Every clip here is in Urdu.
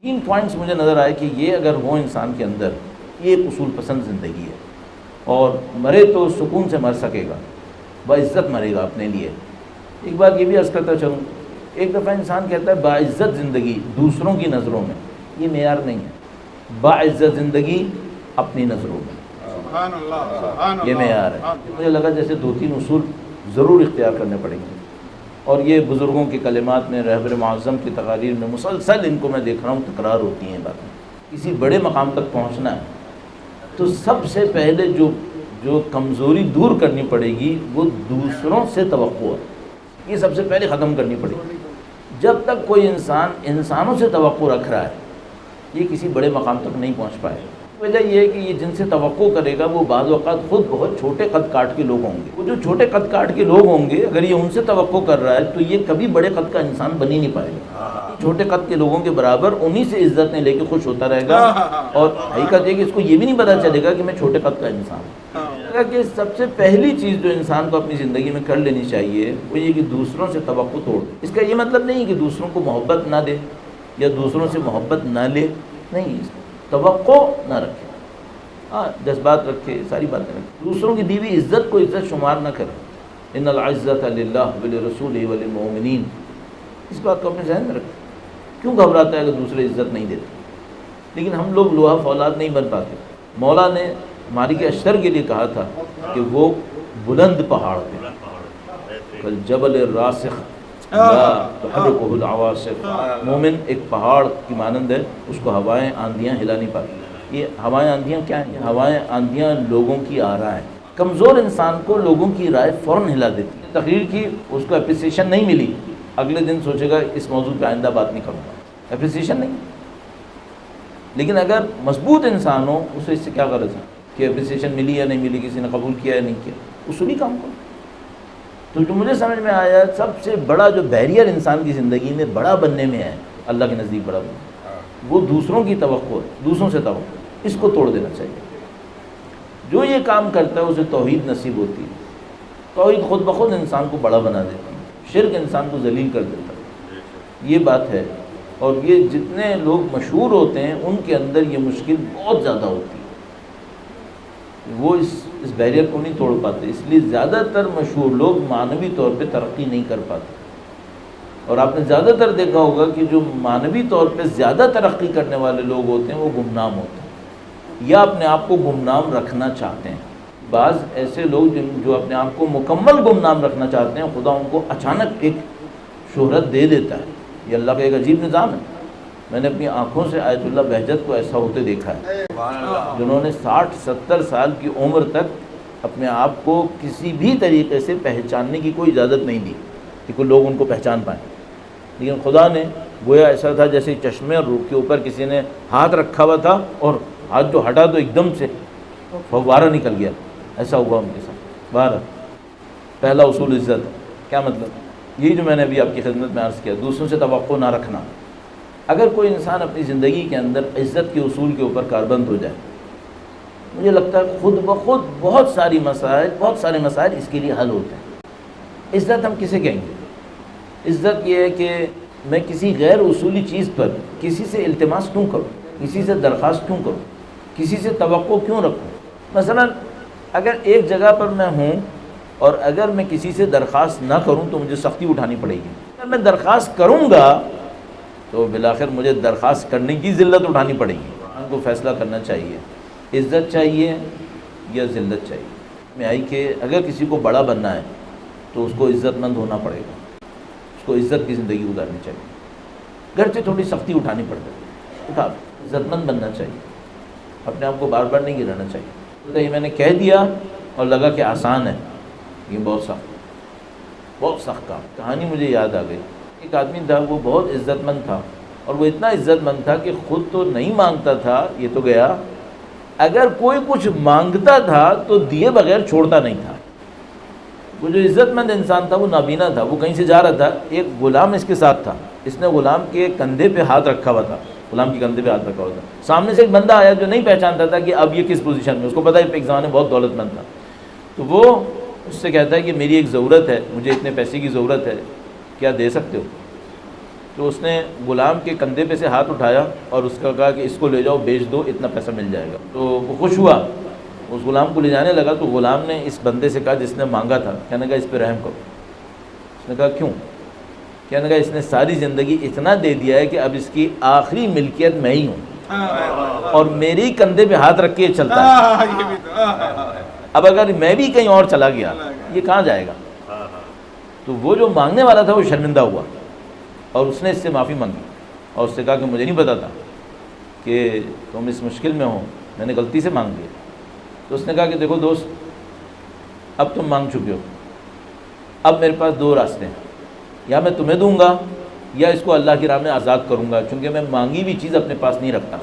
تین پوائنٹس مجھے نظر آئے کہ یہ اگر ہو انسان کے اندر، یہ ایک اصول پسند زندگی ہے، اور مرے تو سکون سے مر سکے گا، باعزت مرے گا اپنے لیے۔ ایک بات یہ بھی عرض کرتا چلوں، ایک دفعہ انسان کہتا ہے باعزت زندگی دوسروں کی نظروں میں، یہ معیار نہیں ہے۔ باعزت زندگی اپنی نظروں میں، سبحان اللہ، سبحان اللہ، یہ معیار ہے۔ مجھے لگا جیسے دو تین اصول ضرور اختیار کرنے پڑیں گے، اور یہ بزرگوں کے کلمات میں، رہبر معظم کی تقاریر میں مسلسل ان کو میں دیکھ رہا ہوں تکرار ہوتی ہیں باتیں۔ کسی بڑے مقام تک پہنچنا ہے تو سب سے پہلے جو کمزوری دور کرنی پڑے گی وہ دوسروں سے توقع ہے، یہ سب سے پہلے ختم کرنی پڑے گی۔ جب تک کوئی انسان انسانوں سے توقع رکھ رہا ہے، یہ کسی بڑے مقام تک نہیں پہنچ پائے۔ وجہ یہ ہے کہ یہ جن سے توقع کرے گا وہ بعض اوقات خود بہت چھوٹے قد کاٹ کے لوگ ہوں گے۔ وہ جو چھوٹے قد کاٹ کے لوگ ہوں گے، اگر یہ ان سے توقع کر رہا ہے تو یہ کبھی بڑے قد کا انسان بن ہی نہیں پائے گا۔ چھوٹے قد کے لوگوں کے برابر انہی سے عزت لے کے خوش ہوتا رہے گا، اور حقیقت یہ کہ اس کو یہ بھی نہیں پتہ چلے گا کہ میں چھوٹے قد کا انسان ہوں۔ کہ سب سے پہلی چیز جو انسان کو اپنی زندگی میں کر لینی چاہیے وہ یہ کہ دوسروں سے توقع توڑ دے۔ اس کا یہ مطلب نہیں کہ دوسروں کو محبت نہ دے یا دوسروں سے محبت نہ لے، نہیں، توقع نہ رکھے، ہاں جذبات رکھے، ساری باتیں رکھے۔ دوسروں کی دی ہوئی عزت کو عزت شمار نہ کرے۔ ان العزت للہ ولرسولہ وللمؤمنین، اس بات کو اپنے ذہن میں رکھے۔ کیوں گھبراتا ہے اگر دوسرے عزت نہیں دیتے؟ لیکن ہم لوگ لوہا فولاد نہیں بن پاتے۔ مولا نے مالک اشتر کے لیے کہا تھا کہ وہ بلند پہاڑ پہ، کالجبل الراسخ لا تحرکہ العواصف، مومن ایک پہاڑ کی مانند ہے، اس کو ہوائیں آندیاں ہلا نہیں پاتی۔ یہ ہوائیں آندیاں کیا ہیں؟ ہوائیں آندیاں لوگوں کی آراء ہیں۔ کمزور انسان کو لوگوں کی رائے فوراً ہلا دیتی ہے۔ تقریر کی، اس کو اپریسیشن نہیں ملی، اگلے دن سوچے گا اس موضوع پہ آئندہ بات نہیں کروں گا، اپریسیشن نہیں۔ لیکن اگر مضبوط انسان ہو، اسے اس سے کیا غرض ہے کہ اپریسیشن ملی یا نہیں ملی، کسی نے قبول کیا یا نہیں کیا، اصولی کام کرو۔ تو جو مجھے سمجھ میں آیا، سب سے بڑا جو بیریئر انسان کی زندگی میں بڑا بننے میں ہے، اللہ کے نزدیک بڑا بننا، وہ دوسروں کی توقع ہے، دوسروں سے توقع، اس کو توڑ دینا چاہیے۔ جو یہ کام کرتا ہے اسے توحید نصیب ہوتی ہے۔ توحید خود بخود انسان کو بڑا بنا دیتی ہے، شرک انسان کو ذلیل کر دیتا ہے، یہ بات ہے۔ اور یہ جتنے لوگ مشہور ہوتے ہیں ان کے اندر یہ مشکل بہت زیادہ ہوتی ہے، وہ اس بیریئر کو نہیں توڑ پاتے، اس لیے زیادہ تر مشہور لوگ معنوی طور پہ ترقی نہیں کر پاتے۔ اور آپ نے زیادہ تر دیکھا ہوگا کہ جو معنوی طور پہ زیادہ ترقی کرنے والے لوگ ہوتے ہیں وہ گمنام ہوتے ہیں، یا اپنے آپ کو گمنام رکھنا چاہتے ہیں۔ بعض ایسے لوگ جو اپنے آپ کو مکمل گمنام رکھنا چاہتے ہیں، خدا ان کو اچانک ایک شہرت دے دیتا ہے۔ یہ اللہ کا ایک عجیب نظام ہے۔ میں نے اپنی آنکھوں سے آیت اللہ بہجت کو ایسا ہوتے دیکھا ہے، جنہوں نے 60-70 سال کی عمر تک اپنے آپ کو کسی بھی طریقے سے پہچاننے کی کوئی اجازت نہیں دی کہ کوئی لوگ ان کو پہچان پائیں، لیکن خدا نے گویا ایسا تھا جیسے چشمے اور روح کے اوپر کسی نے ہاتھ رکھا ہوا تھا، اور ہاتھ جو ہٹا تو ایک دم سے فوارہ نکل گیا، ایسا ہوا ان کے ساتھ۔ بہرحال پہلا اصول عزت، کیا مطلب؟ یہی جو میں نے ابھی آپ کی خدمت میں عرض کیا، دوسروں سے توقع نہ رکھنا۔ اگر کوئی انسان اپنی زندگی کے اندر عزت کے اصول کے اوپر کاربند ہو جائے، مجھے لگتا ہے خود بخود بہت سارے مسائل اس کے لیے حل ہوتے ہیں۔ عزت ہم کسے کہیں گے؟ عزت یہ ہے کہ میں کسی غیر اصولی چیز پر کسی سے التماس کیوں کروں، کسی سے درخواست کیوں کروں، کسی سے توقع کیوں رکھوں؟ مثلا اگر ایک جگہ پر میں ہوں اور اگر میں کسی سے درخواست نہ کروں تو مجھے سختی اٹھانی پڑے گی، اگر میں درخواست کروں گا تو بالآخر مجھے درخواست کرنے کی ذلت اٹھانی پڑے گی۔ ان کو فیصلہ کرنا چاہیے، عزت چاہیے یا ذلت چاہیے۔ میں آئی کہ اگر کسی کو بڑا بننا ہے تو اس کو عزت مند ہونا پڑے گا، اس کو عزت کی زندگی گزارنی چاہیے، گھر سے تھوڑی سختی اٹھانی پڑ جائے، عزت مند بننا چاہیے، اپنے آپ کو بار بار نہیں گرانا چاہیے۔ تو یہ میں نے کہہ دیا اور لگا کہ آسان ہے، یہ بہت سخت کام۔ کہانی مجھے یاد آ گئی، ایک آدمی تھا، وہ بہت عزت مند تھا، اور وہ اتنا عزت مند تھا کہ خود تو نہیں مانگتا تھا، یہ تو گیا، اگر کوئی کچھ مانگتا تھا تو دیے بغیر چھوڑتا نہیں تھا۔ وہ جو عزت مند انسان تھا وہ نابینا تھا، وہ کہیں سے جا رہا تھا، ایک غلام اس کے ساتھ تھا، اس نے غلام کے کندھے پہ ہاتھ رکھا ہوا تھا، غلام کے کندھے پہ ہاتھ رکھا ہوا تھا۔ سامنے سے ایک بندہ آیا جو نہیں پہچانتا تھا کہ اب یہ کس پوزیشن میں، اس کو پتا ہے ایک زمانے بہت دولت مند تھا، تو وہ اس سے کہتا ہے کہ میری ایک ضرورت ہے، مجھے اتنے پیسے کی ضرورت ہے، کیا دے سکتے ہو؟ تو اس نے غلام کے کندھے پہ سے ہاتھ اٹھایا اور اس کا کہا کہ اس کو لے جاؤ بیچ دو، اتنا پیسہ مل جائے گا۔ تو وہ خوش ہوا، اس غلام کو لے جانے لگا تو غلام نے اس بندے سے کہا جس نے مانگا تھا، کہنے لگا اس پہ رحم کرو۔ اس نے کہا کیوں؟ کہنے لگا اس نے ساری زندگی اتنا دے دیا ہے کہ اب اس کی آخری ملکیت میں ہی ہوں اور میری کندھے پہ ہاتھ رکھ کے یہ چلتا ہے، یہ بھی تو اب اگر میں بھی کہیں اور چلا گیا یہ کہاں جائے گا؟ تو وہ جو مانگنے والا تھا وہ شرمندہ ہوا اور اس نے اس سے معافی مانگی اور اس سے کہا کہ مجھے نہیں پتا تھا کہ تم اس مشکل میں ہو، میں نے غلطی سے مانگ لیا۔ تو اس نے کہا کہ دیکھو دوست، اب تم مانگ چکے ہو، اب میرے پاس دو راستے ہیں، یا میں تمہیں دوں گا یا اس کو اللہ کی راہ میں آزاد کروں گا، چونکہ میں مانگی ہوئی چیز اپنے پاس نہیں رکھتا،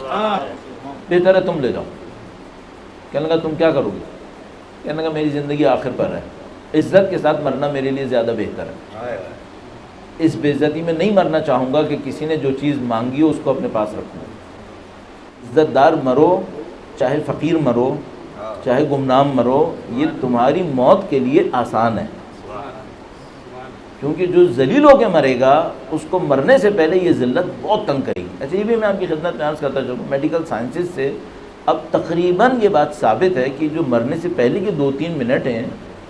بہتر ہے تم لے جاؤ۔ کہنے لگا تم کیا کرو گے؟ کہنے لگا میری زندگی آخر پر ہے، عزت کے ساتھ مرنا میرے لیے زیادہ بہتر ہے، اس بے عزتی میں نہیں مرنا چاہوں گا کہ کسی نے جو چیز مانگی ہو اس کو اپنے پاس رکھوں۔ عزت دار مرو، چاہے فقیر مرو، چاہے گمنام مرو، یہ تمہاری موت کے لیے آسان ہے، کیونکہ جو ذلیل ہو کے مرے گا اس کو مرنے سے پہلے یہ ذلت بہت تنگ کرے گی۔ ایسے یہ بھی میں آپ کی خدمت میں عرض کرتا چلوں، میڈیکل سائنسز سے اب تقریباً یہ بات ثابت ہے کہ جو مرنے سے پہلے کے 2-3 منٹ ہیں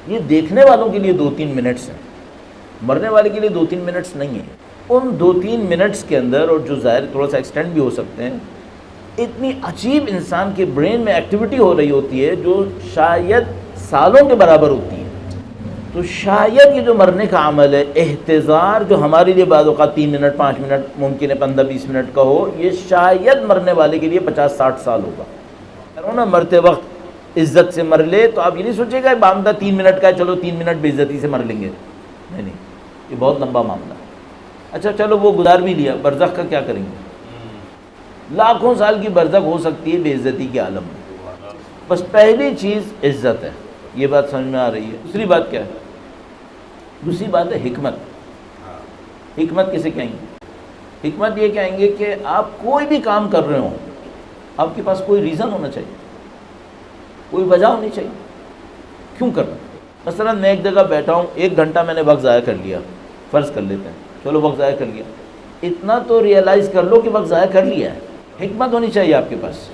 یہ دیکھنے والوں کے لیے 2-3 منٹس ہیں، مرنے والے کے لیے 2-3 منٹس نہیں ہیں۔ ان 2-3 منٹس کے اندر، اور جو ظاہر تھوڑا سا ایکسٹینڈ بھی ہو سکتے ہیں، اتنی عجیب انسان کے برین میں ایکٹیویٹی ہو رہی ہوتی ہے جو شاید سالوں کے برابر ہوتی ہے۔ تو شاید یہ جو مرنے کا عمل ہے، احتضار، جو ہمارے لیے بعض اوقات 3 منٹ 5 منٹ ممکن ہے 15-20 منٹ کا ہو، یہ شاید مرنے والے کے لیے 50-60 سال ہوگا۔ اگر انہوں نے مرتے وقت عزت سے مر لے تو آپ یہ نہیں سوچے گا معاملہ 3 منٹ کا ہے، چلو 3 منٹ بے عزتی سے مر لیں گے، نہیں، یہ بہت لمبا معاملہ ہے۔ اچھا چلو وہ گزار بھی لیا، برزخ کا کیا کریں گے؟ لاکھوں سال کی برزخ ہو سکتی ہے بے عزتی کے عالم میں۔ بس پہلی چیز عزت ہے، یہ بات سمجھ میں آ رہی ہے۔ دوسری بات کیا ہے؟ دوسری بات ہے حکمت۔ حکمت کسے کہیں گے؟ حکمت یہ کہیں گے کہ آپ کوئی بھی کام کر رہے ہوں، آپ کے پاس کوئی ریزن ہونا چاہیے، کوئی وجہ ہونی چاہیے کیوں کر رہا ہوں۔ مثلا میں ایک جگہ بیٹھا ہوں، 1 گھنٹہ میں نے وقت ضائع کر لیا، فرض کر لیتے ہیں، چلو وقت ضائع کر لیا، اتنا تو ریئلائز کر لو کہ وقت ضائع کر لیا ہے۔ حکمت ہونی چاہیے آپ کے پاس۔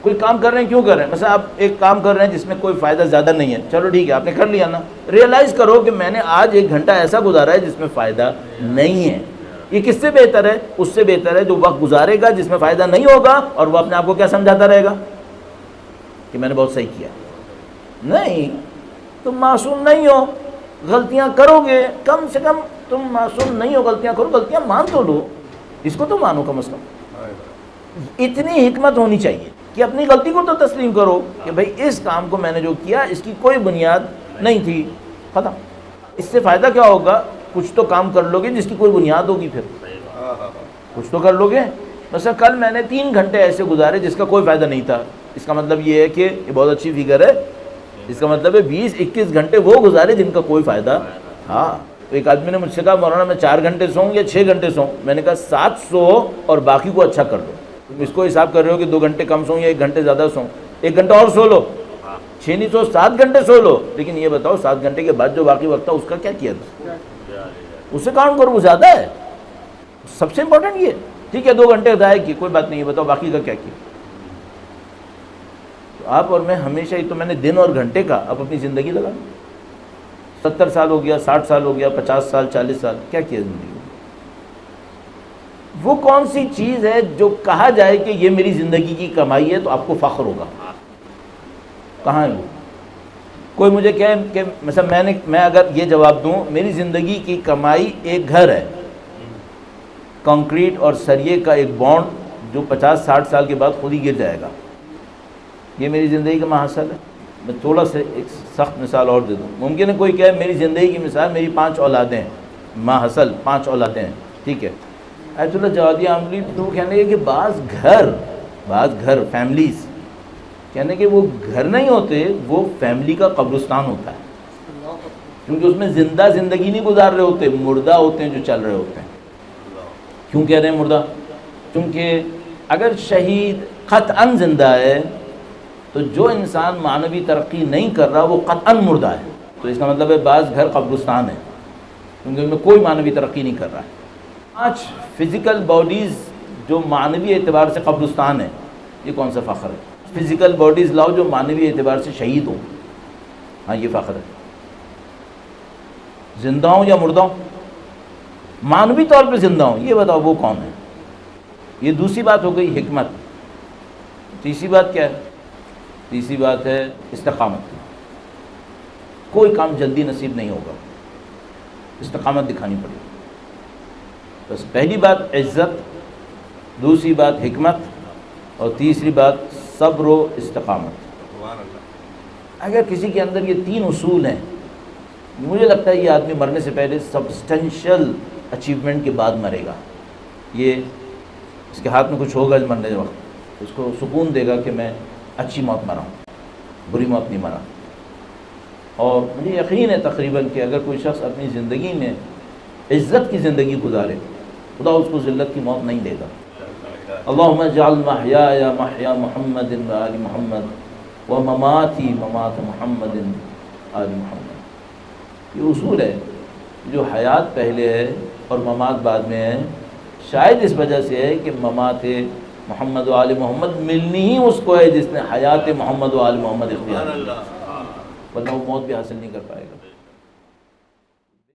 کوئی کام کر رہے ہیں، کیوں کر رہے ہیں؟ مثلا آپ ایک کام کر رہے ہیں جس میں کوئی فائدہ زیادہ نہیں ہے، چلو ٹھیک ہے آپ نے کر لیا نا، ریئلائز کرو کہ میں نے آج 1 گھنٹہ ایسا گزارا ہے جس میں فائدہ نہیں ہے۔ یہ کس سے بہتر ہے؟ اس سے بہتر ہے جو وقت گزارے گا جس میں فائدہ نہیں ہوگا اور وہ اپنے آپ کو کیا سمجھاتا رہے گا کہ میں نے بہت صحیح کیا۔ نہیں، تم معصوم نہیں ہو، غلطیاں کرو گے، کم سے کم تم معصوم نہیں ہو، غلطیاں کرو، غلطیاں مان تو لو، اس کو تو مانو کم از کم۔ اتنی حکمت ہونی چاہیے کہ اپنی غلطی کو تو تسلیم کرو کہ بھائی اس کام کو میں نے جو کیا اس کی کوئی بنیاد نہیں تھی، ختم۔ اس سے فائدہ کیا ہوگا؟ کچھ تو کام کر لو گے جس کی کوئی بنیاد ہوگی، پھر کچھ تو کر لو گے۔ مثلا کل میں نے 3 گھنٹے ایسے گزارے جس کا کوئی فائدہ نہیں تھا، اس کا مطلب یہ ہے کہ یہ بہت اچھی فگر ہے، اس کا مطلب ہے 20-21 گھنٹے وہ گزارے جن کا کوئی فائدہ تھا۔ تو ایک آدمی نے مجھ سے کہا مولانا میں 4 گھنٹے سوؤں یا 6 گھنٹے سوؤں؟ میں نے کہا 7 سو اور باقی کو اچھا کر لو۔ تم اس کو حساب کر رہے ہو کہ 2 گھنٹے کم سوؤں یا 1 گھنٹے زیادہ سوؤں، 1 گھنٹہ اور سو لو، 6 نہیں سو 7 گھنٹے سو لو، لیکن یہ بتاؤ 7 گھنٹے کے بعد جو باقی وقت تھا اس کا کیا کیا تھا؟ اسے کاؤنٹ کرو، وہ زیادہ ہے۔ سب سے امپورٹنٹ یہ، ٹھیک ہے 2 گھنٹے ضائع کی کوئی بات نہیں، یہ بتاؤ باقی کا کیا کیا؟ تو آپ اور میں ہمیشہ ہی تو میں نے دن اور گھنٹے کا اب اپنی زندگی لگا، 70 سال ہو گیا، 60 سال ہو گیا، 50 سال 40 سال، کیا کیا زندگی؟ وہ کون سی چیز ہے جو کہا جائے کہ یہ میری زندگی کی کمائی ہے تو آپ کو فخر ہوگا؟ کہاں ہے وہ؟ کوئی مجھے کہے کہ مثلا میں اگر یہ جواب دوں میری زندگی کی کمائی ایک گھر ہے، کنکریٹ اور سریے کا ایک بانڈ جو 50-60 سال کے بعد خود ہی گر جائے گا، یہ میری زندگی کا محاصل ہے۔ میں تھوڑا سا ایک سخت مثال اور دے دوں، ممکن ہے کوئی کہے میری زندگی کی مثال میری 5 اولادیں ہیں، محاصل 5 اولادیں ہیں، ٹھیک ہے۔ ایت اللہ جوادی عاملی تو وہ کہنے کہ بعض گھر فیملیز کہنے کہ وہ گھر نہیں ہوتے، وہ فیملی کا قبرستان ہوتا ہے، کیونکہ اس میں زندہ زندگی نہیں گزار رہے ہوتے، مردہ ہوتے ہیں جو چل رہے ہوتے ہیں۔ کیوں کہہ رہے ہیں مردہ؟ کیونکہ اگر شہید قطعاً زندہ ہے تو جو انسان معنوی ترقی نہیں کر رہا وہ قطعاً مردہ ہے، تو اس کا مطلب ہے بعض گھر قبرستان ہے کیونکہ ان میں کوئی معنوی ترقی نہیں کر رہا ہے۔ 5 فزیکل باڈیز جو معنوی اعتبار سے قبرستان ہے، یہ کون سا فخر ہے؟ فزیکل باڈیز لاؤ جو معنوی اعتبار سے شہید ہوں، ہاں یہ فخر ہے۔ زندہ ہوں یا مردہ ہوں؟ معنوی طور پہ زندہ ہوں، یہ بتاؤ وہ کون ہے؟ یہ دوسری بات ہو گئی حکمت۔ تیسری بات کیا ہے؟ تیسری بات ہے استقامت۔ کوئی کام جلدی نصیب نہیں ہوگا، استقامت دکھانی پڑے گی۔ بس پہلی بات عزت، دوسری بات حکمت، اور تیسری بات صبر و استقامت۔ اگر کسی کے اندر یہ 3 اصول ہیں، مجھے لگتا ہے یہ آدمی مرنے سے پہلے سبسٹینشل اچیومنٹ کے بعد مرے گا۔ یہ اس کے ہاتھ میں کچھ ہوگا مرنے کے وقت، اس کو سکون دے گا کہ میں اچھی موت مرا ہوں، بری موت نہیں مرا۔ اور مجھے یقین ہے تقریباً کہ اگر کوئی شخص اپنی زندگی میں عزت کی زندگی گزارے، خدا اس کو ذلت کی موت نہیں دے گا۔ اللہم اجعل محیایا محیا محمد و آل محمد و مماتی ممات محمد آل محمد۔ یہ اصول ہے، جو حیات پہلے ہے اور ممات بعد میں ہے، شاید اس وجہ سے ہے کہ ممات محمد و آل محمد ملنی ہی اس کو ہے جس نے حیات محمد و آل محمد اختیار کی، ورنہ وہ موت بھی حاصل نہیں کر پائے گا۔